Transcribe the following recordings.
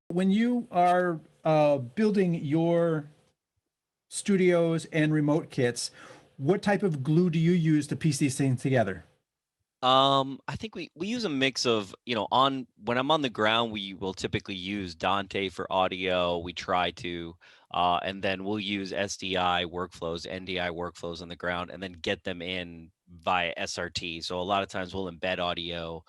When you are building your studios and remote kits, what type of glue do you use to piece these things together? I think we use a mix of, on when I'm on the ground, we will typically use Dante for audio. We try to, and then we'll use SDI workflows, NDI workflows on the ground, and then get them in via SRT. So a lot of times we'll embed audio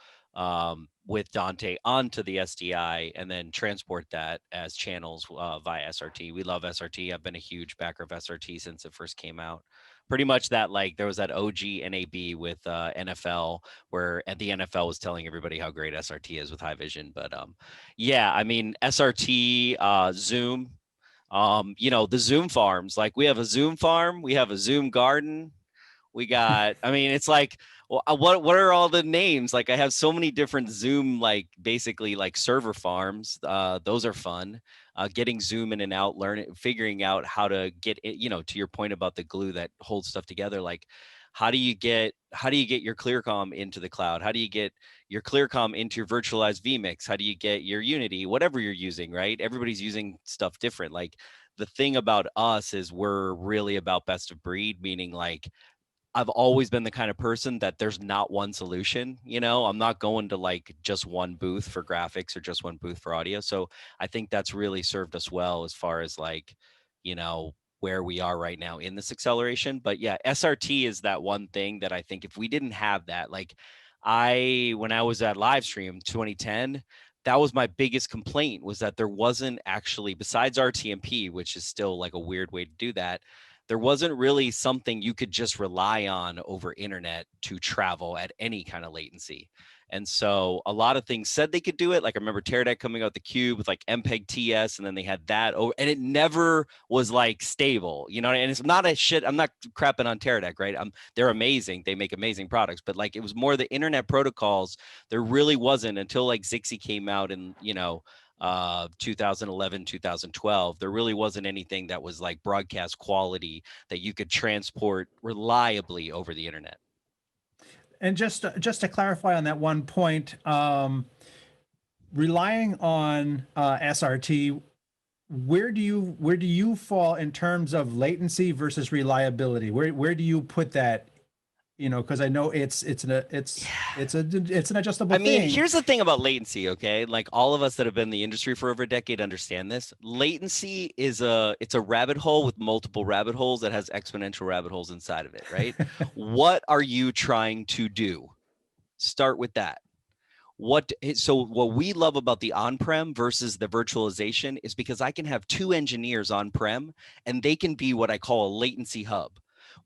with Dante onto the SDI and then transport that as channels via SRT. We love SRT. I've been a huge backer of SRT since it first came out. Pretty much that, like, there was that OG NAB with NFL where at the NFL was telling everybody how great SRT is with high vision. But yeah, I mean, SRT, Zoom, the Zoom farms, like we have a Zoom farm, we have a Zoom garden. We got, I mean, it's like, well, what are all the names? Like I have so many different Zoom, like basically like server farms. Those are fun. Getting Zoom in and out, learning, figuring out how to get it, to your point about the glue that holds stuff together. Like, how do you get your ClearCom into the cloud? How do you get your ClearCom into your virtualized vMix? How do you get your Unity, whatever you're using, right? Everybody's using stuff different. Like the thing about us is we're really about best of breed, meaning like I've always been the kind of person that there's not one solution, I'm not going to like just one booth for graphics or just one booth for audio. So I think that's really served us well as far as like, where we are right now in this acceleration. But yeah, SRT is that one thing that I think if we didn't have that, like when I was at Livestream 2010, that was my biggest complaint was that there wasn't actually, besides RTMP, which is still like a weird way to do that, there wasn't really something you could just rely on over internet to travel at any kind of latency. And so a lot of things said they could do it. Like I remember Teradek coming out the cube with like MPEG TS, and then they had that over, and it never was like stable, and it's not a shit. I'm not crapping on Teradek, right? They're amazing. They make amazing products, but like it was more the internet protocols. There really wasn't until like Zixi came out and, 2011, 2012, there really wasn't anything that was like broadcast quality that you could transport reliably over the internet. And just to clarify on that one point, relying on SRT, where do you fall in terms of latency versus reliability? Where do you put that? Because I know it's an adjustable I mean, thing. here's the thing about latency, okay? Like all of us that have been in the industry for over a decade understand this. Latency is it's a rabbit hole with multiple rabbit holes that has exponential rabbit holes inside of it, right? What are you trying to do? Start with that. So what we love about the on-prem versus the virtualization is because I can have two engineers on-prem and they can be what I call a latency hub.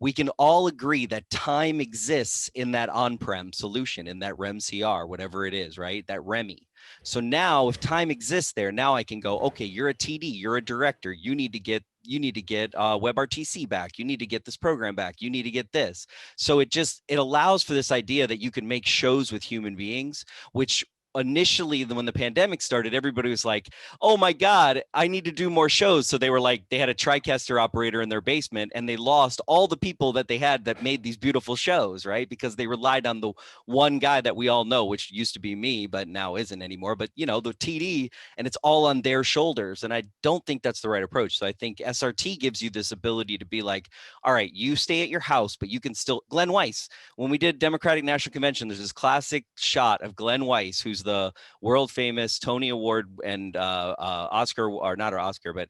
We can all agree that time exists in that on-prem solution, in that REMCR, whatever it is, right? That REMI. So now if time exists there, now I can go, okay, you're a TD, you're a director, you need to get WebRTC back, you need to get this program back, you need to get this. So it allows for this idea that you can make shows with human beings, which initially when the pandemic started, everybody was like, oh my God, I need to do more shows. So they were like, they had a TriCaster operator in their basement and they lost all the people that they had that made these beautiful shows, right? Because they relied on the one guy that we all know, which used to be me, but now isn't anymore. But the TD, and it's all on their shoulders. And I don't think that's the right approach. So I think SRT gives you this ability to be like, all right, you stay at your house, but you can still, Glenn Weiss, when we did Democratic National Convention, there's this classic shot of Glenn Weiss, who's the world famous Tony Award and Oscar, or not an Oscar, but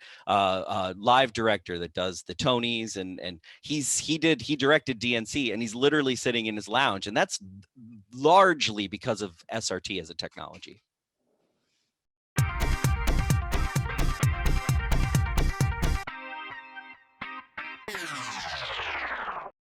live director that does the Tonys, and he directed DNC, and he's literally sitting in his lounge, and that's largely because of SRT as a technology.